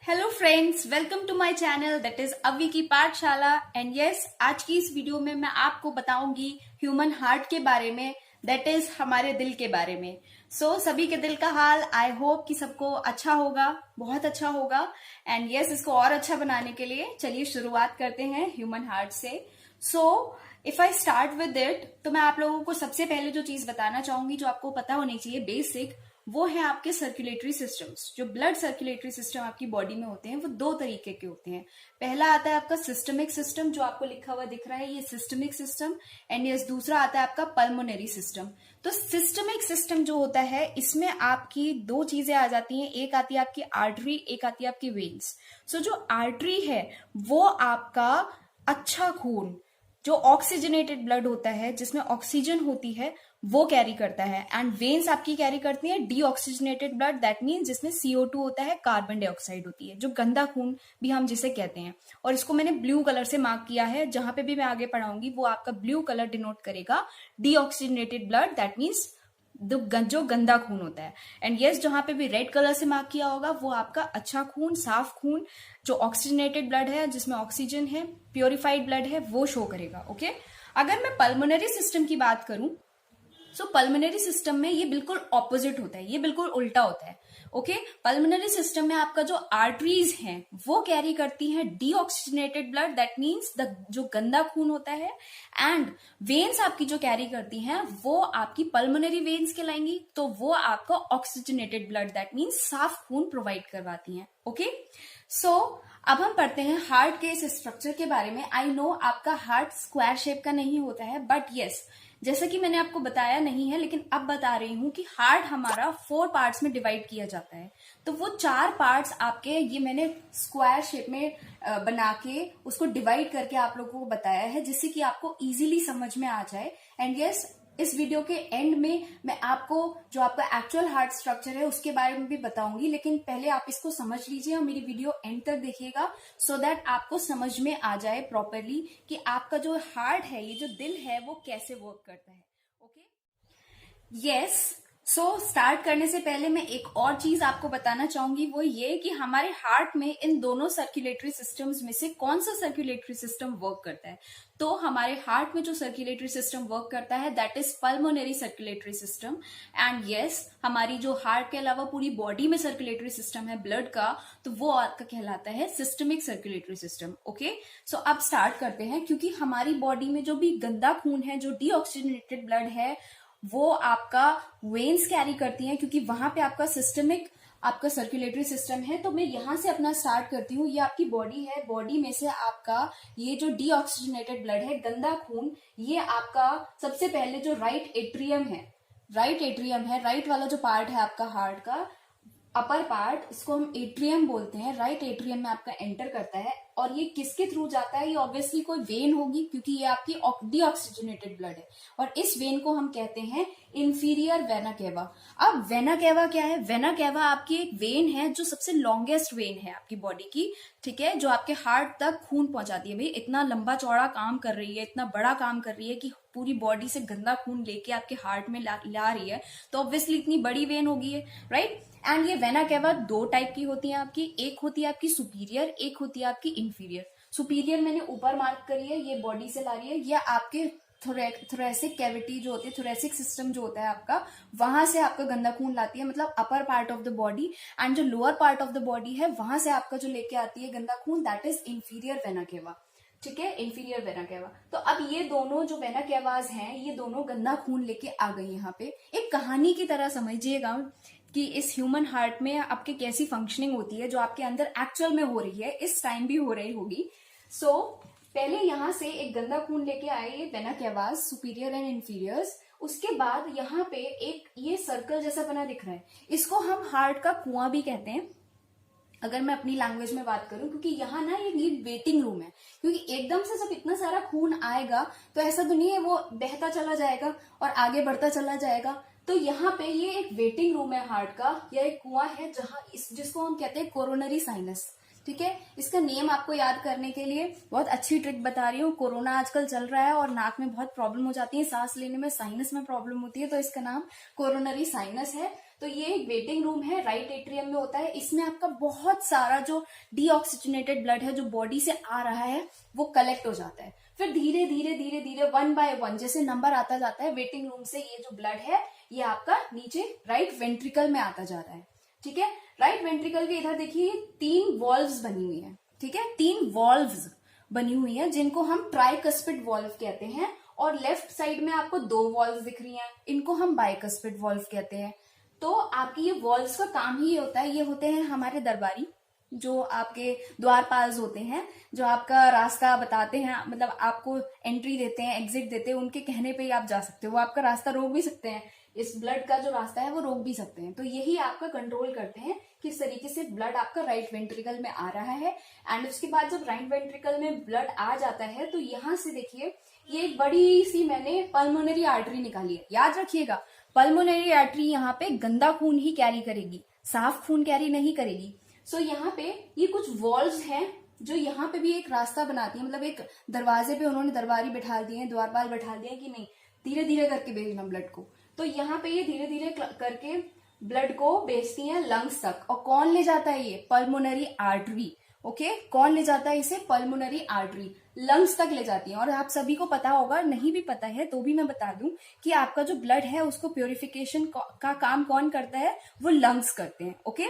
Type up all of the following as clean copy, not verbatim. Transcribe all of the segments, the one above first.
Hello friends, welcome to my channel that is Avi की पाठशाला। And yes, आज की इस वीडियो में मैं आपको बताऊंगी ह्यूमन हार्ट के बारे में, दैट इज हमारे दिल के बारे में। सभी के दिल का हाल आई होप कि सबको अच्छा होगा, बहुत अच्छा होगा। एंड यस, इसको और अच्छा बनाने के लिए चलिए शुरुआत करते हैं ह्यूमन हार्ट से। If I start with it, तो मैं आप लोगों को सबसे पहले जो चीज बताना चाहूंगी, जो आपको पता होनी चाहिए बेसिक, वो है आपके सर्कुलेटरी सिस्टम्स। जो ब्लड सर्कुलेटरी सिस्टम आपकी बॉडी में होते हैं वो दो तरीके के होते हैं। पहला आता है आपका सिस्टमिक सिस्टम, जो आपको लिखा हुआ दिख रहा है, ये सिस्टमिक सिस्टम। एंड यस, दूसरा आता है आपका पल्मोनरी सिस्टम। तो सिस्टमिक सिस्टम जो होता है, इसमें आपकी दो चीजें आ जाती हैं। एक आती है आपकी आर्टरी, एक आती है आपकी वेन्स। जो आर्टरी है वो आपका अच्छा खून, जो ऑक्सीजनेटेड ब्लड होता है, जिसमें ऑक्सीजन होती है, वो कैरी करता है। एंड वेन्स आपकी कैरी करती हैं डीऑक्सीजनेटेड ब्लड, दैट मीन जिसमें CO2 होता है, कार्बन डाइऑक्साइड होती है, जो गंदा खून भी हम जिसे कहते हैं। और इसको मैंने ब्लू कलर से मार्क किया है, जहां पे भी मैं आगे पढ़ाऊंगी वो आपका ब्लू कलर डिनोट करेगा डीऑक्सीजनेटेड ब्लड, दैट मीन्स जो गंदा खून होता है। एंड यस, जहां पे भी रेड कलर से मार्क किया होगा वो आपका अच्छा खून, साफ खून, जो ऑक्सीजनेटेड ब्लड है, जिसमें ऑक्सीजन है, प्योरिफाइड ब्लड है, वो शो करेगा। ओके, अगर मैं पल्मोनरी सिस्टम की बात करूं, पल्मोनरी सिस्टम में ये बिल्कुल ऑपोजिट होता है, ये बिल्कुल उल्टा होता है। ओके, पल्मोनरी सिस्टम में आपका जो आर्टरीज हैं वो कैरी करती हैं डीऑक्सीजनेटेड ब्लड, दैट मीन्स जो गंदा खून होता है। एंड वेन्स आपकी जो कैरी करती हैं वो आपकी पल्मोनरी वेन्स कहलाएंगी, तो वो आपका ऑक्सीजनेटेड ब्लड, दैट मीन्स साफ खून प्रोवाइड करवाती हैं। ओके, अब हम पढ़ते हैं हार्ट के इस स्ट्रक्चर के बारे में। आई नो आपका हार्ट स्क्वायर शेप का नहीं होता है, बट यस, जैसा कि मैंने आपको बताया नहीं है, लेकिन अब बता रही हूं कि हार्ट हमारा 4 पार्ट्स में डिवाइड किया जाता है। तो वो 4 पार्ट्स आपके, ये मैंने स्क्वायर शेप में बना के उसको डिवाइड करके आप लोगों को बताया है, जिससे कि आपको इजीली समझ में आ जाए। एंड यस, इस वीडियो के एंड में मैं आपको जो आपका एक्चुअल हार्ट स्ट्रक्चर है उसके बारे में भी बताऊंगी, लेकिन पहले आप इसको समझ लीजिए और मेरी वीडियो एंड तक देखिएगा, सो दैट आपको समझ में आ जाए प्रॉपरली कि आपका जो हार्ट है, ये जो दिल है, वो कैसे वर्क करता है। ओके, यस, स्टार्ट करने से पहले मैं एक और चीज आपको बताना चाहूंगी, वो ये कि हमारे हार्ट में इन दोनों सर्कुलेटरी सिस्टम्स में से कौन सा सर्कुलेटरी सिस्टम वर्क करता है। तो हमारे हार्ट में जो सर्कुलेटरी सिस्टम वर्क करता है, that is pulmonary circulatory system. And yes, हमारी जो हार्ट के अलावा पूरी बॉडी में सर्कुलेटरी सिस्टम है ब्लड का, तो वो आपका कहलाता है सिस्टमिक सर्कुलेटरी सिस्टम। ओके, अब स्टार्ट करते हैं। क्योंकि हमारी बॉडी में जो भी गंदा खून है, जो डीऑक्सीजनेटेड ब्लड है, वो आपका वेन्स कैरी करती हैं, क्योंकि वहां पे आपका सिस्टमिक आपका सर्कुलेटरी सिस्टम है। तो मैं यहां से अपना स्टार्ट करती हूँ। ये आपकी बॉडी है, बॉडी में से आपका ये जो डीऑक्सीजनेटेड ब्लड है, गंदा खून, ये आपका सबसे पहले जो राइट एट्रियम है, राइट वाला जो पार्ट है आपका हार्ट का अपर पार्ट, इसको हम एट्रियम बोलते हैं। राइट एट्रियम में आपका एंटर करता है। और ये किसके थ्रू जाता है? ये ऑब्वियसली कोई वेन होगी, क्योंकि ये आपकी डीऑक्सीजनेटेड ब्लड है। और इस वेन को हम कहते हैं इंफीरियर वेना केवा। अब वेना केवा क्या है? वेना केवा आपकी एक वेन है जो सबसे लॉन्गेस्ट वेन है आपकी बॉडी की, ठीक है, जो आपके हार्ट तक खून पहुंचाती है। भाई, इतना लंबा चौड़ा काम कर रही है, इतना बड़ा काम कर रही है कि पूरी बॉडी से गंदा खून लेके आपके हार्ट में ला रही है, तो ऑब्वियसली इतनी बड़ी वेन होगी है, राइट। एंड ये वेना केवा 2 टाइप की होती है आपकी। एक होती है आपकी सुपीरियर, एक होती है आपकी इंफीरियर। सुपीरियर मैंने ऊपर मार्क करी है, ये बॉडी से ला रही है। ये आपके थोरेसिक कैविटी जो होती है, थोरेसिक सिस्टम जो होता है आपका, वहां से आपका गंदा खून लाती है, मतलब upper part of the body. And जो lower part of the body है, वहां से आपका जो लेके आती है गंदा खून, that is inferior vena cava, ठीक है, इंफीरियर वेना केवा। तो अब ये दोनों जो वेना केवास हैं, ये दोनों गंदा खून लेके आ गई। यहाँ पे एक कहानी की तरह समझिएगा कि इस ह्यूमन हार्ट में आपके कैसी फंक्शनिंग होती है, जो आपके अंदर एक्चुअल में हो रही है, इस टाइम भी हो रही होगी। पहले यहाँ से एक गंदा खून लेके आए ये वेना केवास, सुपीरियर एंड इंफीरियर्स। उसके बाद यहाँ पे एक ये सर्कल जैसा बना दिख रहा है, इसको हम हार्ट का कुआं भी कहते हैं, अगर मैं अपनी लैंग्वेज में बात करूं। क्योंकि यहाँ ना ये वेटिंग रूम है, क्योंकि एकदम से जब इतना सारा खून आएगा तो ऐसा तो नहीं है वो बहता चला जाएगा और आगे बढ़ता चला जाएगा। तो यहाँ पे ये एक वेटिंग रूम है हार्ट का, या एक कुआं है, जहां जिसको हम कहते हैं कोरोनरी साइनस, ठीक है। इसका नेम आपको याद करने के लिए बहुत अच्छी ट्रिक बता रही हूँ। कोरोना आजकल चल रहा है और नाक में बहुत प्रॉब्लम हो जाती है, सांस लेने में, साइनस में प्रॉब्लम होती है, तो इसका नाम कोरोनरी साइनस है। तो ये एक वेटिंग रूम है, राइट एट्रियम में होता है। इसमें आपका बहुत सारा जो डीऑक्सीजनेटेड ब्लड है जो बॉडी से आ रहा है वो कलेक्ट हो जाता है। फिर धीरे धीरे धीरे धीरे 1 बाय 1 जैसे नंबर आता जाता है वेटिंग रूम से, ये जो ब्लड है ये आपका नीचे राइट वेंट्रिकल में आता जा रहा है। ठीक है, राइट वेंट्रिकल के इधर देखिए 3 वॉल्व्स बनी हुई है। ठीक है, 3 वॉल्व्स बनी हुई है जिनको हम ट्राइकस्पिड वॉल्व कहते हैं। और लेफ्ट साइड में आपको 2 वॉल्व्स दिख रही हैं, इनको हम बाइकस्पिड वॉल्व कहते हैं। तो आपकी ये वॉल्व्स का काम ही ये होता है, ये होते हैं हमारे दरबारी, जो आपके द्वारपाल होते हैं, जो आपका रास्ता बताते हैं, मतलब आपको एंट्री देते हैं, एग्जिट देते हैं, उनके कहने पे ही आप जा सकते हो। वो आपका रास्ता रोक भी सकते हैं, इस ब्लड का जो रास्ता है वो रोक भी सकते हैं। तो यही आपका कंट्रोल करते हैं किस तरीके से ब्लड आपका राइट वेंट्रिकल में आ रहा है। एंड उसके बाद जब राइट वेंट्रिकल में ब्लड आ जाता है तो यहाँ से देखिए ये एक बड़ी सी मैंने पल्मोनरी आर्टरी निकाली है। याद रखिएगा, पल्मोनरी आर्टरी यहाँ पे गंदा खून ही कैरी करेगी, साफ खून कैरी नहीं करेगी। सो यहाँ पे ये कुछ वॉल्व्स हैं जो यहाँ पे भी एक रास्ता बनाती है, मतलब एक दरवाजे पे उन्होंने दरबारी बैठा दिए हैं, द्वारपाल बैठा दिए हैं कि नहीं धीरे धीरे करके भेजना ब्लड को। तो यहाँ पे ये धीरे धीरे करके ब्लड को भेजती हैं लंग्स तक। और कौन ले जाता है ये? Pulmonary artery. ओके, कौन ले जाता है इसे? पल्मोनरी आर्टरी लंग्स तक ले जाती है। और आप सभी को पता होगा, नहीं भी पता है तो भी मैं बता दूं कि आपका जो ब्लड है उसको प्योरिफिकेशन का काम कौन करता है? वो लंग्स करते हैं। ओके,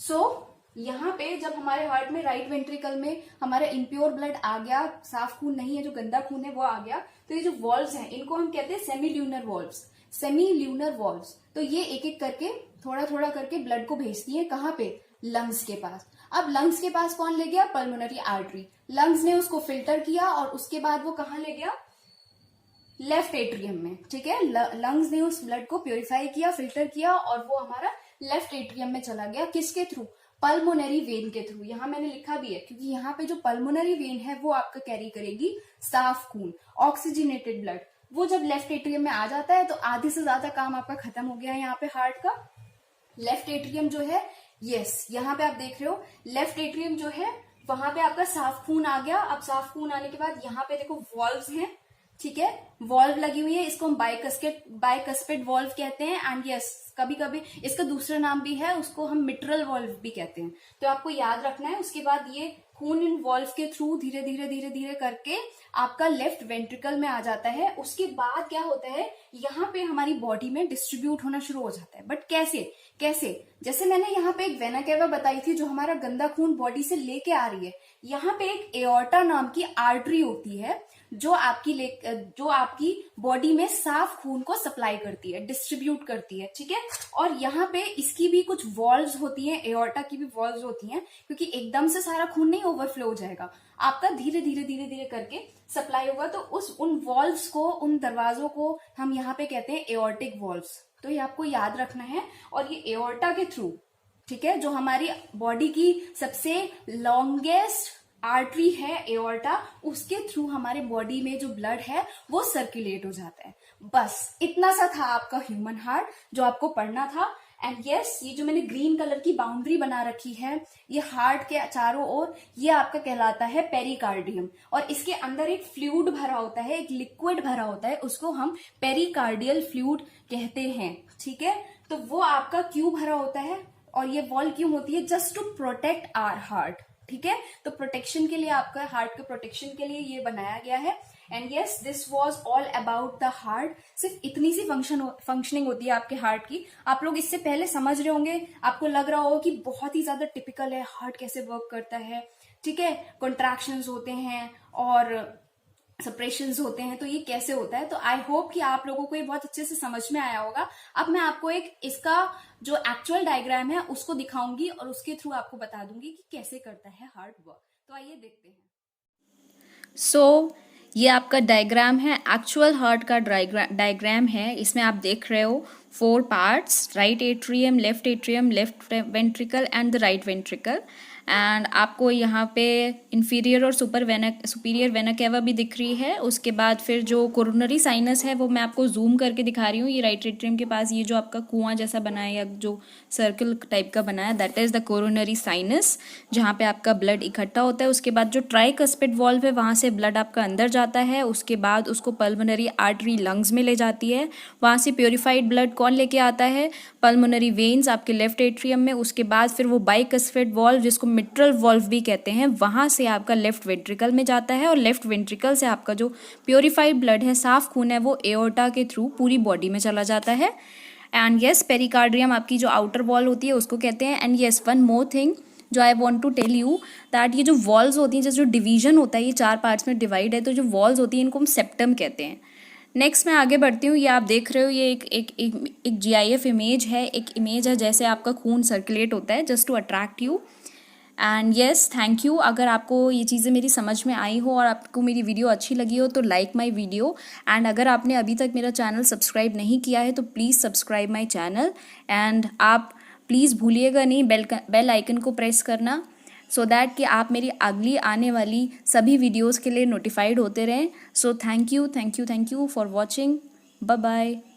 सो यहाँ पे जब हमारे हार्ट में राइट वेंट्रिकल में हमारा इम्प्योर ब्लड आ गया, साफ खून नहीं है, जो गंदा खून है वो आ गया, तो ये जो वॉल्व्स हैं इनको हम कहते हैं semi lunar valves. Semi lunar valves, तो ये एक एक करके थोड़ा थोड़ा करके ब्लड को भेजती है कहाँ पे? लंग्स के पास। अब लंग्स के पास कौन ले गया? Pulmonary artery. लंग्स ने उसको फिल्टर किया और उसके बाद वो कहाँ ले गया? लेफ्ट एट्रियम में। ठीक है, लंग्स ने उस ब्लड को प्योरीफाई किया, फिल्टर किया और वो हमारा लेफ्ट एट्रियम में चला गया। किसके थ्रू? पल्मोनरी वेन के थ्रू। यहाँ मैंने लिखा भी है क्योंकि यहाँ पे जो पल्मोनरी वेन है वो आपका कैरी करेगी साफ खून, ऑक्सीजनेटेड ब्लड। वो जब लेफ्ट एट्रियम में आ जाता है तो आधे से ज्यादा काम आपका खत्म हो गया है यहाँ पे हार्ट का। लेफ्ट एट्रियम जो है, यस, यहाँ पे आप देख रहे हो लेफ्ट एट्रियम जो है वहां पे आपका साफ खून आ गया। अब साफ खून आने के बाद यहाँ पे देखो वॉल्व्स हैं। ठीक है, वॉल्व लगी हुई है, इसको हम बाइकस्पिड वॉल्व कहते हैं। एंड यस, कभी कभी इसका दूसरा नाम भी है, उसको हम मिट्रल वॉल्व भी कहते हैं। तो आपको याद रखना है। उसके बाद ये खून इन वॉल्व के थ्रू धीरे धीरे धीरे धीरे करके आपका लेफ्ट वेंट्रिकल में आ जाता है। उसके बाद क्या होता है, यहाँ पे हमारी बॉडी में डिस्ट्रीब्यूट होना शुरू हो जाता है। बट कैसे? जैसे मैंने यहाँ पे एक वेना केवा बताई थी जो हमारा गंदा खून बॉडी से लेके आ रही है। यहाँ पे एक एओर्टा नाम की आर्टरी होती है जो आपकी बॉडी में साफ खून को सप्लाई करती है, डिस्ट्रीब्यूट करती है। ठीक है, और यहाँ पे इसकी भी कुछ वॉल्व्स होती हैं, एओर्टा की भी वॉल्व्स होती हैं, क्योंकि एकदम से सारा खून नहीं ओवरफ्लो हो जाएगा, आपका धीरे धीरे धीरे धीरे करके सप्लाई होगा। तो उन वॉल्व्स को, उन दरवाजों को हम यहाँ पे कहते हैं एओर्टिक वॉल्व्स। तो ये आपको याद रखना है। और ये एओर्टा के थ्रू, ठीक है, जो हमारी बॉडी की सबसे लॉन्गेस्ट आर्टरी है एओर्टा, उसके थ्रू हमारे बॉडी में जो ब्लड है वो सर्कुलेट हो जाता है। बस इतना सा था आपका ह्यूमन हार्ट जो आपको पढ़ना था। एंड यस, ये जो मैंने ग्रीन कलर की बाउंड्री बना रखी है ये हार्ट के चारों ओर, ये आपका कहलाता है पेरिकार्डियम। और इसके अंदर एक फ्लूइड भरा होता है, एक लिक्विड भरा होता है, उसको हम पेरिकार्डियल फ्लूइड कहते हैं। ठीक है, तो वो आपका क्यों भरा होता है और ये वॉल क्यों होती है? Just to protect our heart. ठीक है, तो प्रोटेक्शन के लिए, आपका हार्ट के प्रोटेक्शन के लिए ये बनाया गया है। And yes, this was all about the heart. सिर्फ इतनी सी फंक्शनिंग होती है आपके हार्ट की। आप लोग इससे पहले समझ रहे होंगे, आपको लग रहा होगा कि बहुत ही ज्यादा टिपिकल है, हार्ट कैसे वर्क करता है। ठीक है, कॉन्ट्रैक्शंस होते हैं और सप्रेशंस होते हैं, तो ये कैसे होता है। तो आई होप कि आप लोगों को ये बहुत अच्छे से समझ में आया होगा। अब मैं आपको एक इसका जो एक्चुअल डायग्राम है उसको दिखाऊंगी और उसके थ्रू आपको बता दूंगी कि कैसे करता है हार्ट वर्क। तो आइए देखते हैं। ये आपका डायग्राम है, एक्चुअल हार्ट का डायग्राम है। इसमें आप देख रहे हो 4 parts: right atrium, left ventricle and the right ventricle. And आपको यहाँ पे इन्फीरियर और सुपीरियर वेना केवा भी दिख रही है। उसके बाद फिर जो कोरोनरी साइनस है वो मैं आपको जूम करके दिखा रही हूँ। ये राइट एट्रियम के पास ये जो आपका कुआं जैसा बना है या जो सर्कल टाइप का बना है, that is the coronary sinus, जहाँ पे आपका ब्लड इकट्ठा होता है। उसके बाद जो ट्राइकस्पिड वॉल्व है वहाँ से ब्लड आपका अंदर जाता है। उसके बाद उसको पल्मोनरी आर्टरी लंग्स में ले जाती है। वहाँ से प्योरीफाइड ब्लड कौन लेके आता है? पल्मोनरी वेन्स आपके लेफ्ट एट्रियम में। उसके बाद फिर वो बाइकस्पिड वॉल्व, जिसको मिट्रल वॉल्व भी कहते हैं, वहाँ से आपका लेफ्ट वेंट्रिकल में जाता है। और लेफ्ट वेंट्रिकल से आपका जो प्योरीफाइड ब्लड है, साफ खून है, वो एओर्टा के थ्रू पूरी बॉडी में चला जाता है। एंड यस, पेरिकार्डियम आपकी जो आउटर वॉल होती है उसको कहते हैं। And yes, one more thing जो I want to tell you, that ये जो वॉल्स होती हैं, जैसे जो डिवीजन होता है, ये 4 पार्ट्स में डिवाइड है, तो जो वॉल्स होती हैं इनको हम सेप्टम कहते हैं। नेक्स्ट मैं आगे बढ़ती हूँ। ये आप देख रहे हो, ये एक GIF इमेज है, एक इमेज है जैसे आपका खून सर्कुलेट होता है, just to attract you. And yes, thank you. अगर आपको ये चीज़ें मेरी समझ में आई हो और आपको मेरी वीडियो अच्छी लगी हो तो लाइक माय वीडियो। एंड अगर आपने अभी तक मेरा चैनल सब्सक्राइब नहीं किया है तो please subscribe my channel. And आप प्लीज़ भूलिएगा नहीं बेल आइकन को प्रेस करना, सो दैट कि आप मेरी अगली आने वाली सभी वीडियोज़ के लिए नोटिफाइड होते रहें। So thank you for watching. Bye bye.